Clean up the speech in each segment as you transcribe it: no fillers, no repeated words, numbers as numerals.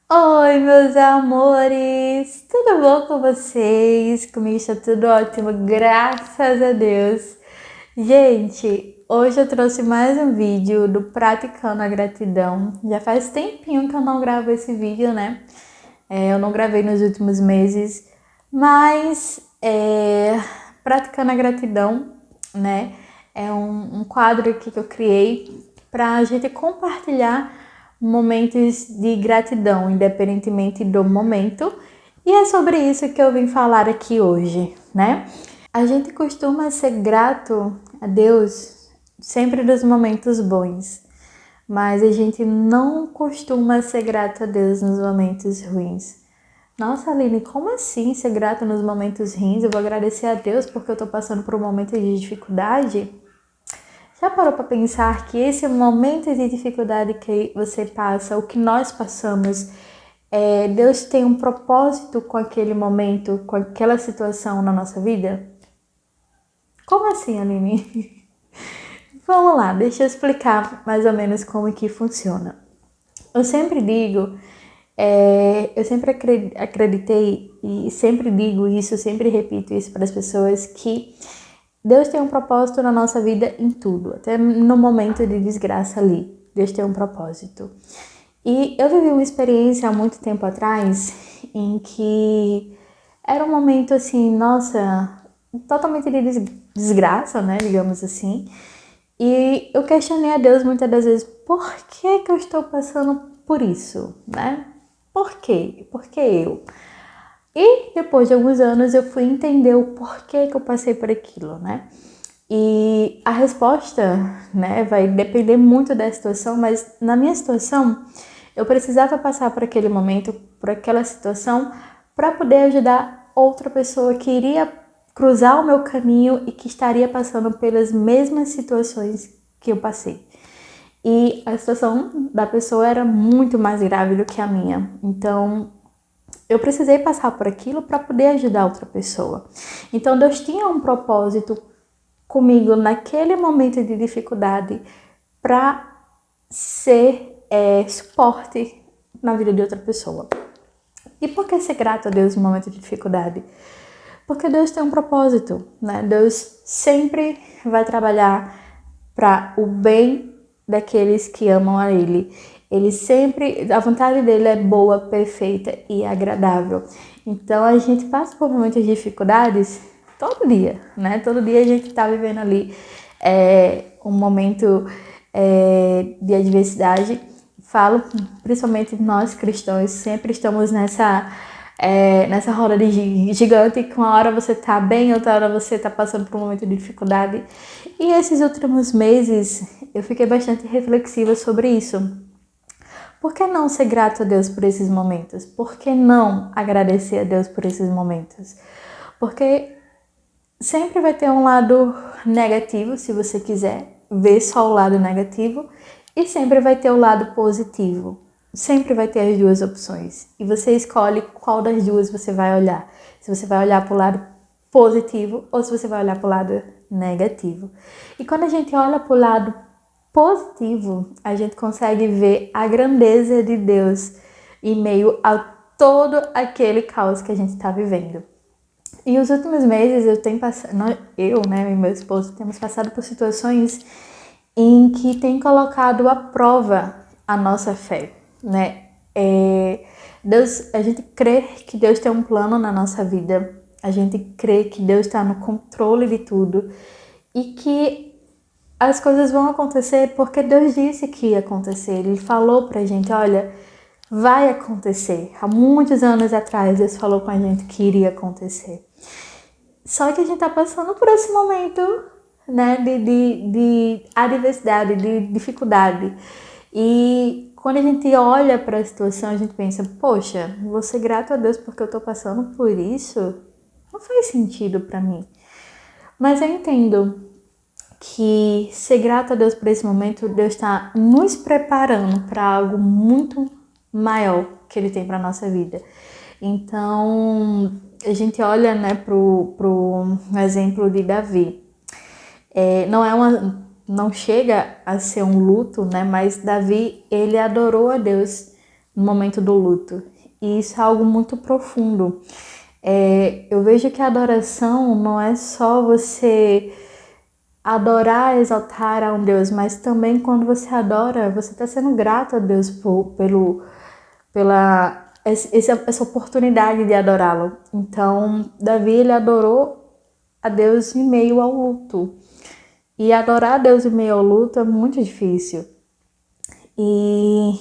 Oi, meus amores! Tudo bom com vocês? Comigo está tudo ótimo, graças a Deus. Gente, hoje eu trouxe mais um vídeo do Praticando a Gratidão. Já faz tempinho que eu não gravo esse vídeo, né? Eu não gravei nos últimos meses, mas Praticando a Gratidão, né? É um quadro aqui que eu criei para a gente compartilhar momentos de gratidão, independentemente do momento. E é sobre isso que eu vim falar aqui hoje, né? A gente costuma ser grato a Deus sempre nos momentos bons, mas a gente não costuma ser grato a Deus nos momentos ruins. Nossa, Aline, como assim ser grato nos momentos ruins? Eu vou agradecer a Deus porque eu tô passando por um momento de dificuldade? Já parou para pensar que esse momento de dificuldade que você passa, o que nós passamos, Deus tem um propósito com aquele momento, com aquela situação na nossa vida? Como assim, Aline? Vamos lá, deixa eu explicar mais ou menos como que funciona. Eu sempre digo, eu sempre acreditei e sempre digo isso, sempre repito isso para as pessoas, que Deus tem um propósito na nossa vida em tudo, até no momento de desgraça ali. Deus tem um propósito. E eu vivi uma experiência há muito tempo atrás em que era um momento assim, nossa, totalmente de desgraça, né, digamos assim. E eu questionei a Deus muitas das vezes, por que que eu estou passando por isso, né? Por quê? Por que eu? E depois de alguns anos eu fui entender o porquê que eu passei por aquilo, né? E a resposta, né, vai depender muito da situação, mas na minha situação, eu precisava passar por aquele momento, por aquela situação, para poder ajudar outra pessoa que iria cruzar o meu caminho e que estaria passando pelas mesmas situações que eu passei. E a situação da pessoa era muito mais grave do que a minha. Então, eu precisei passar por aquilo para poder ajudar outra pessoa. Então, Deus tinha um propósito comigo naquele momento de dificuldade para ser suporte na vida de outra pessoa. E por que ser grato a Deus no momento de dificuldade? Porque Deus tem um propósito, né? Deus sempre vai trabalhar para o bem daqueles que amam a Ele. Ele sempre, a vontade dele é boa, perfeita e agradável. Então a gente passa por momentos de dificuldades todo dia, né? Todo dia a gente tá vivendo ali um momento de adversidade. Falo, principalmente nós cristãos, sempre estamos nessa roda de gigante, que uma hora você tá bem, outra hora você tá passando por um momento de dificuldade. E esses últimos meses eu fiquei bastante reflexiva sobre isso. Por que não ser grato a Deus por esses momentos? Por que não agradecer a Deus por esses momentos? Porque sempre vai ter um lado negativo, se você quiser ver só o lado negativo, e sempre vai ter o lado positivo. Sempre vai ter as duas opções. E você escolhe qual das duas você vai olhar. Se você vai olhar para o lado positivo ou se você vai olhar para o lado negativo. E quando a gente olha para o lado positivo, a gente consegue ver a grandeza de Deus em meio a todo aquele caos que a gente está vivendo. E os últimos meses eu tenho passado, eu, né, e meu esposo temos passado por situações em que tem colocado à prova a nossa fé, né? Deus, a gente crê que Deus tem um plano na nossa vida, a gente crê que Deus está no controle de tudo e que as coisas vão acontecer porque Deus disse que ia acontecer. Ele falou pra gente, olha, vai acontecer. Há muitos anos atrás Deus falou com a gente que iria acontecer. Só que a gente tá passando por esse momento, né, de adversidade, de dificuldade. E quando a gente olha para a situação, a gente pensa, poxa, vou ser grato a Deus porque eu tô passando por isso? Não faz sentido para mim. Mas eu entendo que ser grato a Deus por esse momento, Deus está nos preparando para algo muito maior que Ele tem para nossa vida. Então, a gente olha, né, pro exemplo de Davi. Não chega a ser um luto, né, mas Davi, ele adorou a Deus no momento do luto. E isso é algo muito profundo. Eu vejo que a adoração não é só você adorar, exaltar a um Deus, mas também quando você adora, você está sendo grato a Deus pela essa oportunidade de adorá-lo. Então, Davi, ele adorou a Deus em meio ao luto. E adorar a Deus em meio ao luto é muito difícil. E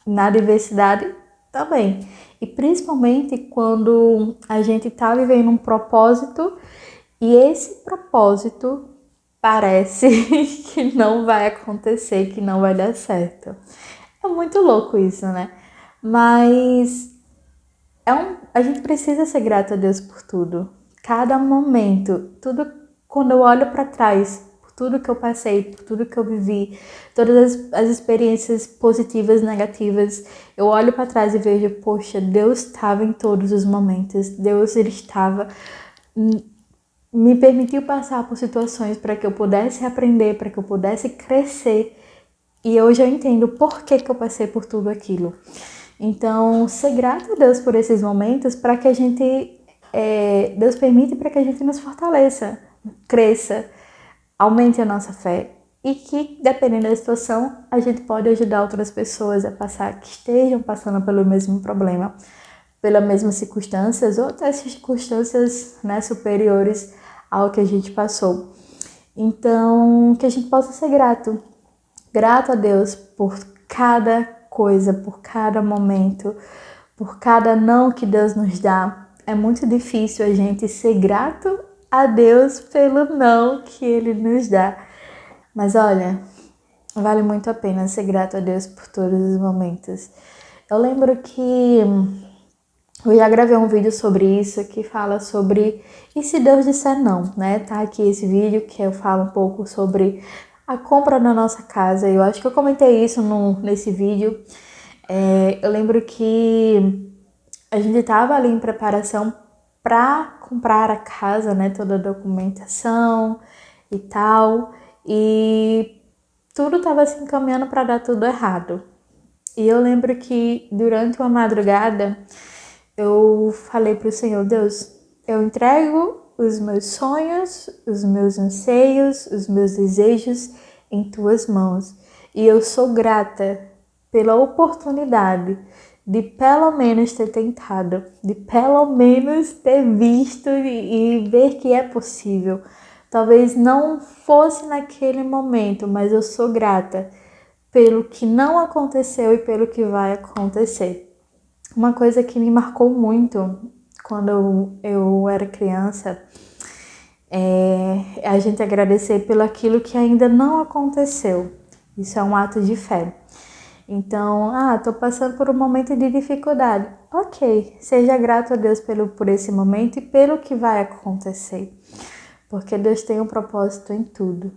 na adversidade também. E principalmente quando a gente está vivendo um propósito e esse propósito parece que não vai acontecer, que não vai dar certo. É muito louco isso, né? Mas a gente precisa ser grato a Deus por tudo. Cada momento, tudo quando eu olho para trás, por tudo que eu passei, por tudo que eu vivi, todas as experiências positivas, negativas, eu olho para trás e vejo, poxa, Deus estava em todos os momentos. Deus, ele estava, me permitiu passar por situações para que eu pudesse aprender, para que eu pudesse crescer. E hoje eu entendo por que eu passei por tudo aquilo. Então, ser grato a Deus por esses momentos para que a gente, Deus permite para que a gente nos fortaleça, cresça, aumente a nossa fé. E que, dependendo da situação, a gente pode ajudar outras pessoas a passar, que estejam passando pelo mesmo problema, pelas mesmas circunstâncias, ou até circunstâncias, né, superiores ao que a gente passou. Então, que a gente possa ser grato a Deus por cada coisa, por cada momento, por cada não que Deus nos dá. É muito difícil a gente ser grato a Deus pelo não que Ele nos dá. Mas olha, vale muito a pena ser grato a Deus por todos os momentos. Eu lembro que eu já gravei um vídeo sobre isso, que fala sobre e se Deus disser não, né? Tá aqui esse vídeo que eu falo um pouco sobre a compra da nossa casa. Eu acho que eu comentei isso nesse vídeo. Eu lembro que a gente estava ali em preparação para comprar a casa, né? Toda a documentação e tal. E tudo estava se encaminhando para dar tudo errado. E eu lembro que durante uma madrugada eu falei para o Senhor, Deus, eu entrego os meus sonhos, os meus anseios, os meus desejos em tuas mãos. E eu sou grata pela oportunidade de pelo menos ter tentado, de pelo menos ter visto e ver que é possível. Talvez não fosse naquele momento, mas eu sou grata pelo que não aconteceu e pelo que vai acontecer. Uma coisa que me marcou muito quando eu era criança é a gente agradecer pelo aquilo que ainda não aconteceu. Isso é um ato de fé. Então, tô passando por um momento de dificuldade. Ok, seja grato a Deus por esse momento e pelo que vai acontecer. Porque Deus tem um propósito em tudo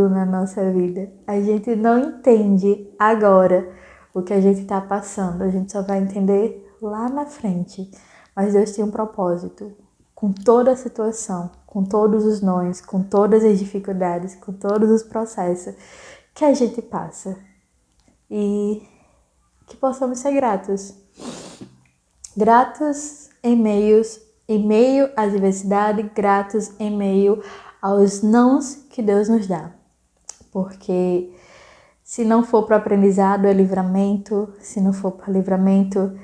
na nossa vida. A gente não entende agora o que a gente está passando, a gente só vai entender lá na frente. Mas Deus tem um propósito com toda a situação, com todos os nós, com todas as dificuldades, com todos os processos que a gente passa. E que possamos ser gratos. Gratos em meio à adversidade, gratos em meio aos nãos que Deus nos dá. Porque se não for para aprendizado é livramento, se não for para livramento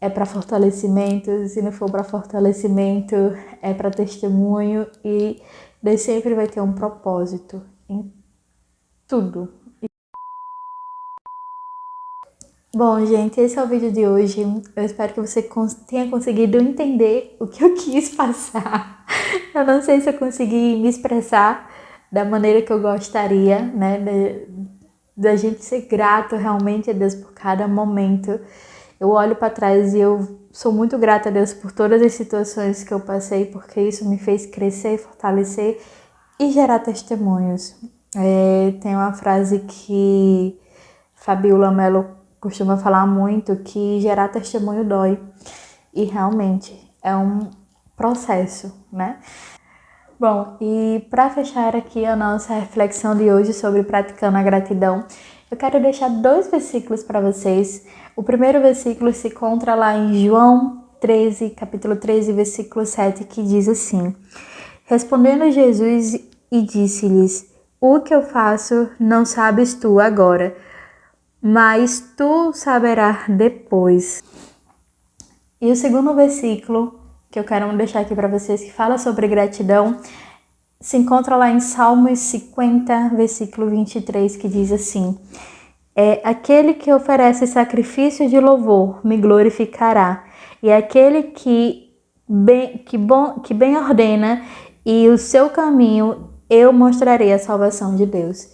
é para fortalecimento, se não for para fortalecimento é para testemunho, e Deus sempre vai ter um propósito em tudo. Bom, gente, esse é o vídeo de hoje. Eu espero que você tenha conseguido entender o que eu quis passar. Eu não sei se eu consegui me expressar da maneira que eu gostaria, né? Da gente ser grato realmente a Deus por cada momento. Eu olho para trás e eu sou muito grata a Deus por todas as situações que eu passei, porque isso me fez crescer, fortalecer e gerar testemunhos. Tem uma frase que Fabiola Mello costuma falar muito, que gerar testemunho dói. E realmente é um processo, né? Bom, e para fechar aqui a nossa reflexão de hoje sobre praticando a gratidão, eu quero deixar 2 versículos para vocês. O primeiro versículo se encontra lá em João 13, capítulo 13, versículo 7, que diz assim: Respondendo Jesus e disse-lhes: O que eu faço não sabes tu agora, mas tu saberás depois. E o segundo versículo que eu quero deixar aqui para vocês, que fala sobre gratidão, se encontra lá em Salmos 50, versículo 23, que diz assim: aquele que oferece sacrifício de louvor me glorificará, e aquele que bem ordena e o seu caminho eu mostrarei a salvação de Deus.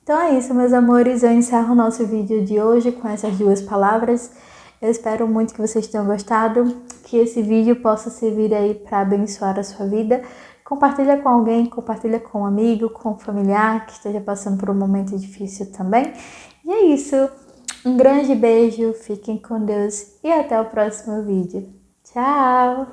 Então é isso, meus amores, eu encerro o nosso vídeo de hoje com essas 2 palavras. Eu espero muito que vocês tenham gostado, que esse vídeo possa servir aí para abençoar a sua vida. Compartilha com alguém, compartilha com um amigo, com um familiar que esteja passando por um momento difícil também. E é isso, um grande beijo, fiquem com Deus e até o próximo vídeo. Tchau!